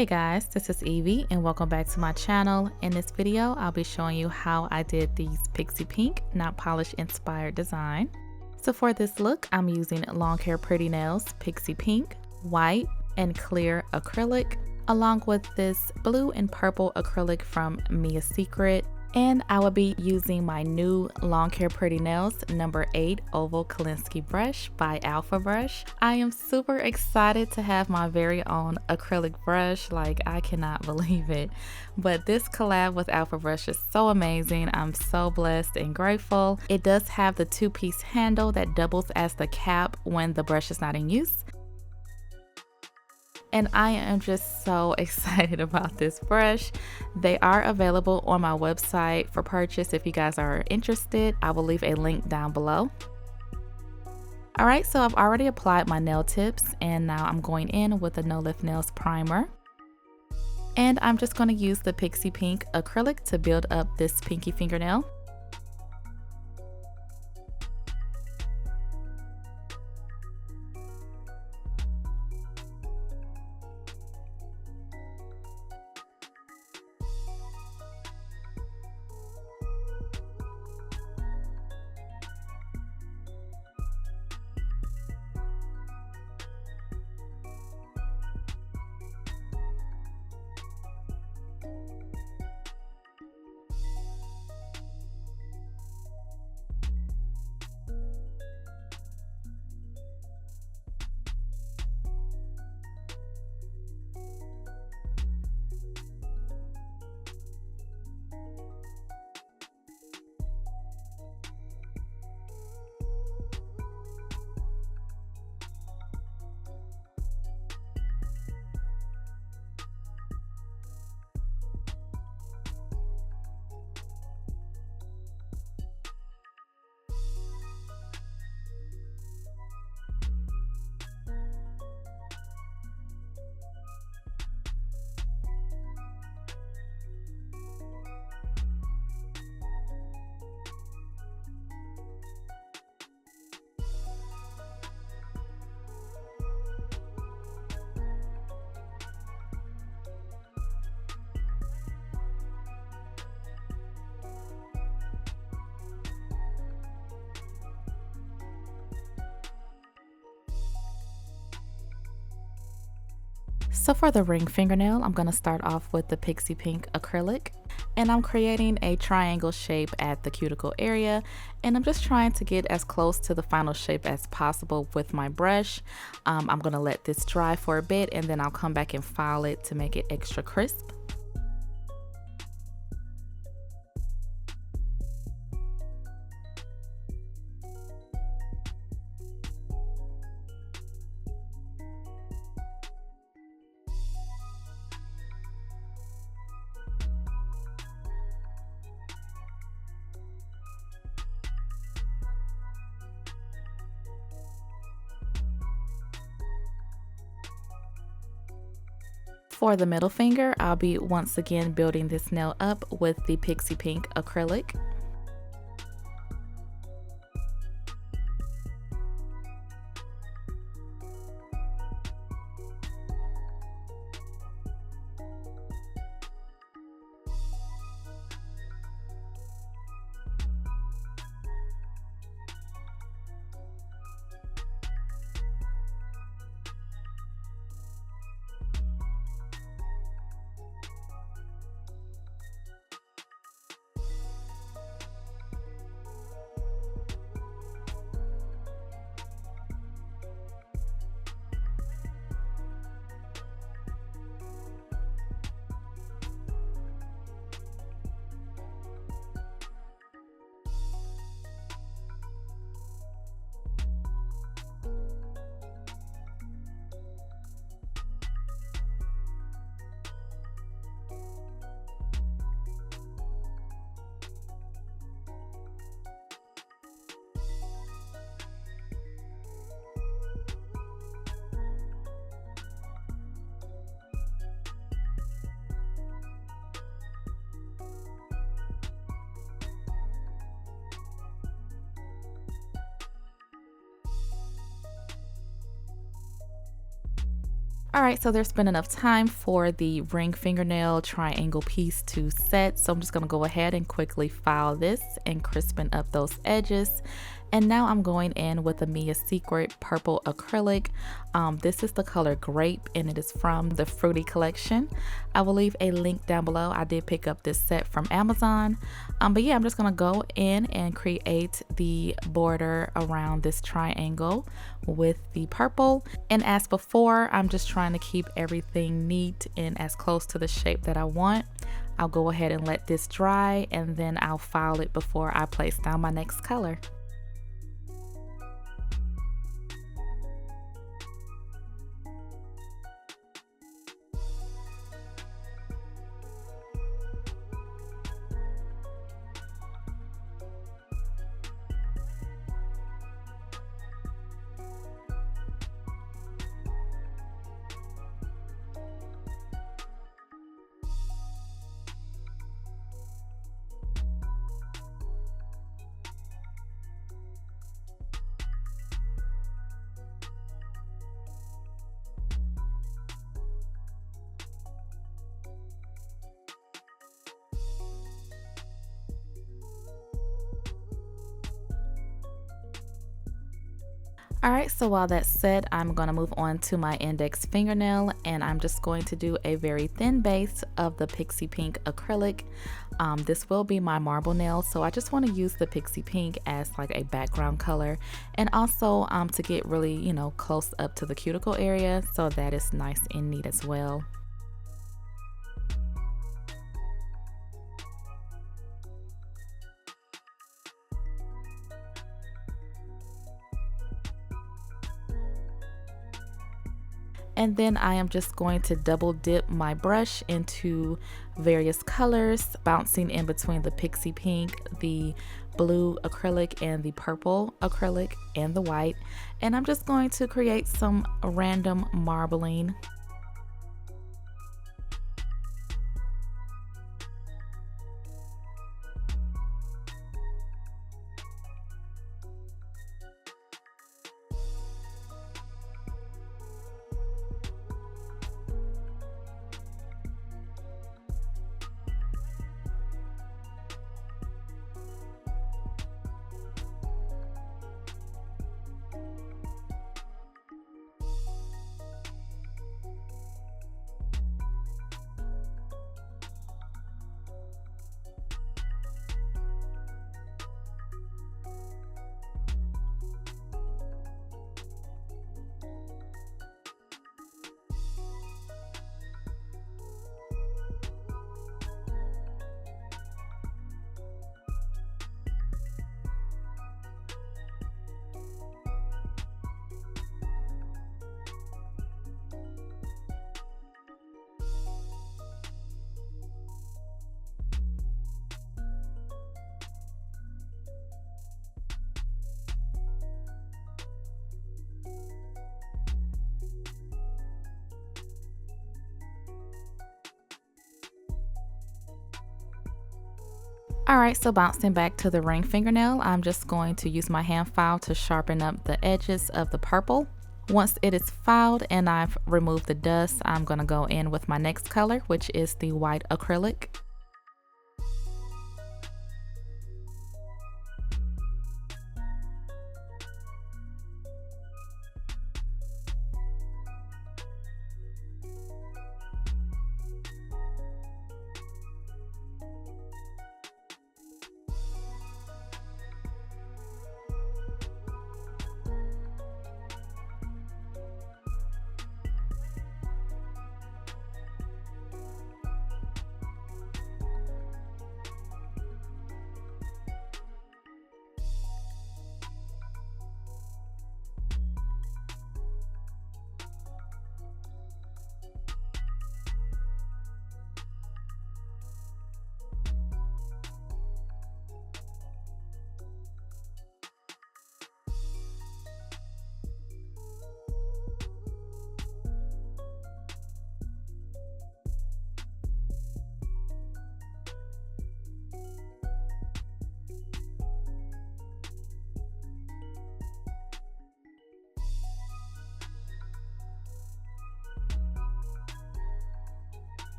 Hey guys, this is Evie and welcome back to my channel. In this video, I'll be showing you how I did these Pixie Pink not polish inspired design. So for this look, I'm using long hair pretty nails, Pixie Pink, white, and clear acrylic, along with this blue and purple acrylic from Mia's Secret. And I will be using my new long hair pretty nails number 8 oval Kolinsky brush by Alpha Brush. I am super excited to have my very own acrylic brush, like I cannot believe it. But this collab with Alpha Brush is so amazing. I'm so blessed and grateful. It does have the 2-piece handle that doubles as the cap when the brush is not in use. And I am just so excited about this brush. They are available on my website for purchase if you guys are interested. I will leave a link down below. Alright, so I've already applied my nail tips and now I'm going in with the No Lift Nails primer. And I'm just going to use the Pixie Pink acrylic to build up this pinky fingernail. So for the ring fingernail, I'm going to start off with the Pixie Pink acrylic, and I'm creating a triangle shape at the cuticle area, and I'm just trying to get as close to the final shape as possible with my brush. I'm going to let this dry for a bit and then I'll come back and file it to make it extra crisp. For the middle finger, I'll be once again building this nail up with the Pixie Pink acrylic. Alright, so there's been enough time for the ring fingernail triangle piece to set, so I'm just going to go ahead and quickly file this and crispen up those edges. And now I'm going in with a Mia Secret purple acrylic. This is the color Grape and it is from the Fruity collection. I will leave a link down below. I did pick up this set from Amazon. But yeah, I'm just gonna go in and create the border around this triangle with the purple. And as before, I'm just trying to keep everything neat and as close to the shape that I want. I'll go ahead and let this dry and then I'll file it before I place down my next color. Alright, so while that's set, I'm going to move on to my index fingernail and I'm just going to do a very thin base of the Pixie Pink acrylic. This will be my marble nail, so I just want to use the Pixie Pink as like a background color and also to get really, you know, close up to the cuticle area so that it's nice and neat as well. And then I am just going to double dip my brush into various colors, bouncing in between the Pixie Pink, the blue acrylic, and the purple acrylic, and the white. And I'm just going to create some random marbling. Alright, so bouncing back to the ring fingernail, I'm just going to use my hand file to sharpen up the edges of the purple. Once it is filed and I've removed the dust, I'm going to go in with my next color, which is the white acrylic.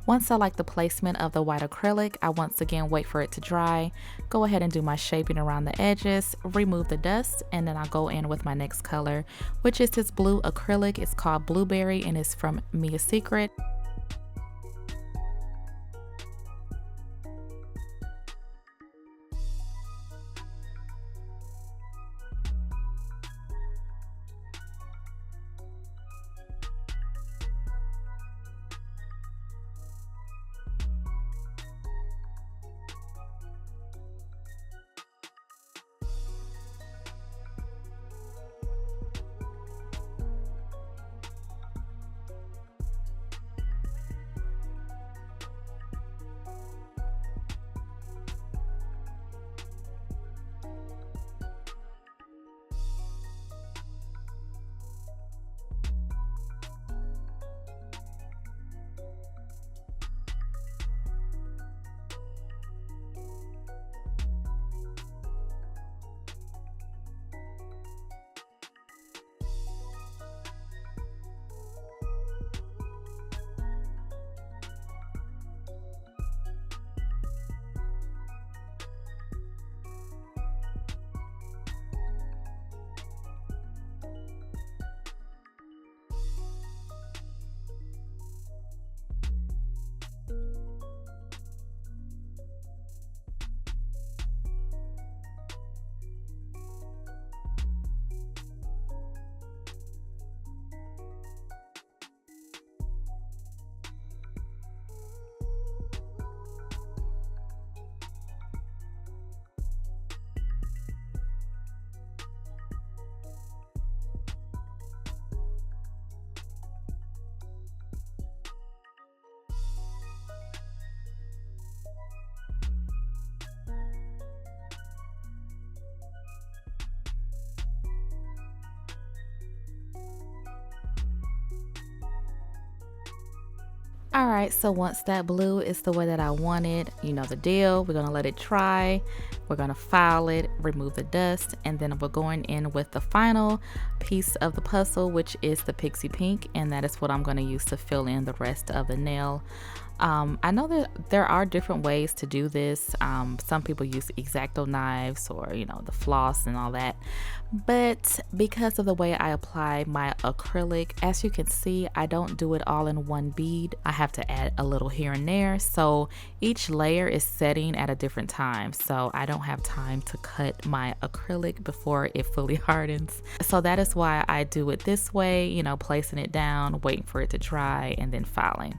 Once I like the placement of the white acrylic, I once again wait for it to dry, go ahead and do my shaping around the edges, remove the dust, and then I'll go in with my next color, which is this blue acrylic. It's called Blueberry and it's from Mia's Secret. Alright, so once that blue is the way that I want it, you know the deal. We're going to let it dry. We're going to file it, remove the dust, and then we're going in with the final piece of the puzzle, which is the Pixie Pink, and that is what I'm going to use to fill in the rest of the nail. I know that there are different ways to do this. Some people use X-Acto knives or, you know, the floss and all that. But because of the way I apply my acrylic, as you can see, I don't do it all in one bead. I have to add a little here and there. So each layer is setting at a different time. So I don't have time to cut my acrylic before it fully hardens. So that is why I do it this way, you know, placing it down, waiting for it to dry, and then filing.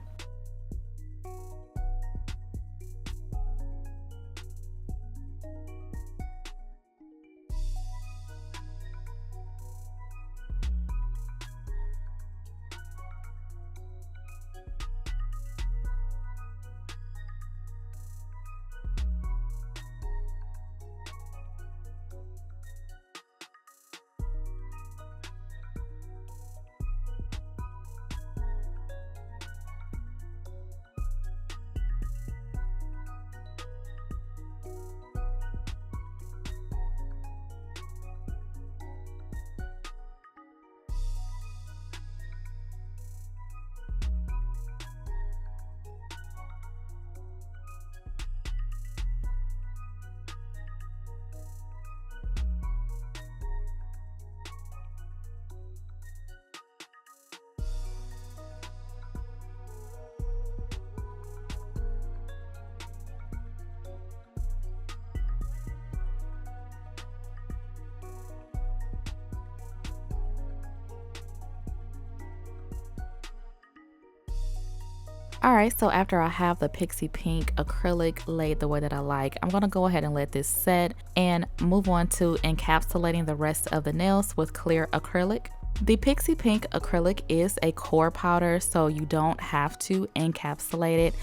Alright, so after I have the Pixie Pink acrylic laid the way that I like, I'm going to go ahead and let this set and move on to encapsulating the rest of the nails with clear acrylic. The Pixie Pink acrylic is a core powder, so you don't have to encapsulate it,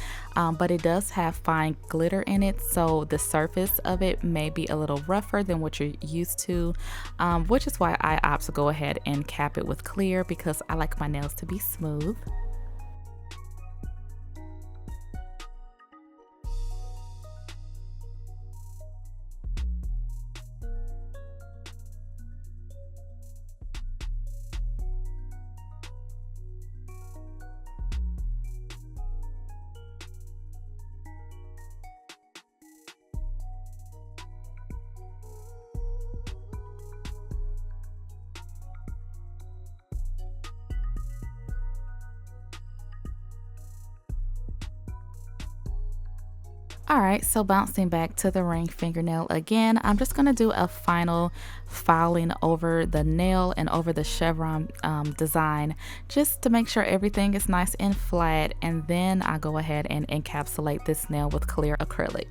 but it does have fine glitter in it, so the surface of it may be a little rougher than what you're used to, which is why I opt to go ahead and cap it with clear, because I like my nails to be smooth. Alright, so bouncing back to the ring fingernail again, I'm just going to do a final filing over the nail and over the chevron design just to make sure everything is nice and flat, and then I go ahead and encapsulate this nail with clear acrylic.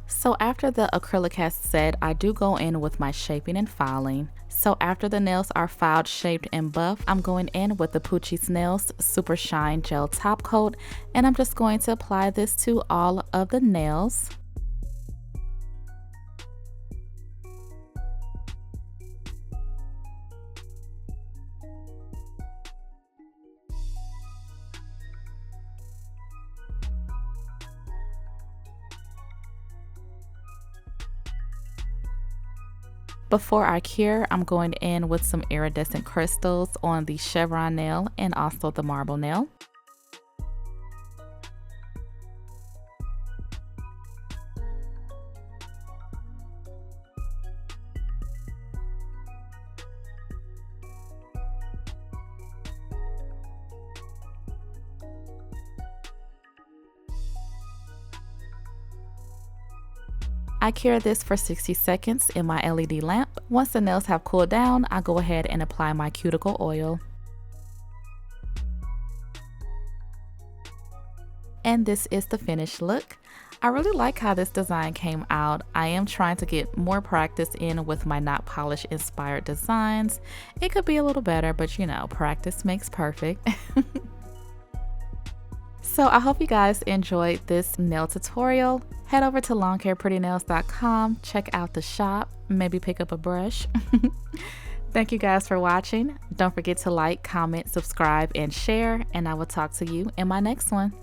So after the acrylic has set, I do go in with my shaping and filing. So after the nails are filed, shaped, and buffed, I'm going in with the Pixie Nails Super Shine Gel Top Coat, and I'm just going to apply this to all of the nails. Before I cure, I'm going in with some iridescent crystals on the chevron nail and also the marble nail. I cure this for 60 seconds in my LED lamp. Once the nails have cooled down, I go ahead and apply my cuticle oil. And this is the finished look. I really like how this design came out. I am trying to get more practice in with my not polish inspired designs. It could be a little better, but you know, practice makes perfect. So I hope you guys enjoyed this nail tutorial. Head over to longhairprettynails.com, check out the shop, maybe pick up a brush. Thank you guys for watching. Don't forget to like, comment, subscribe, and share, and I will talk to you in my next one.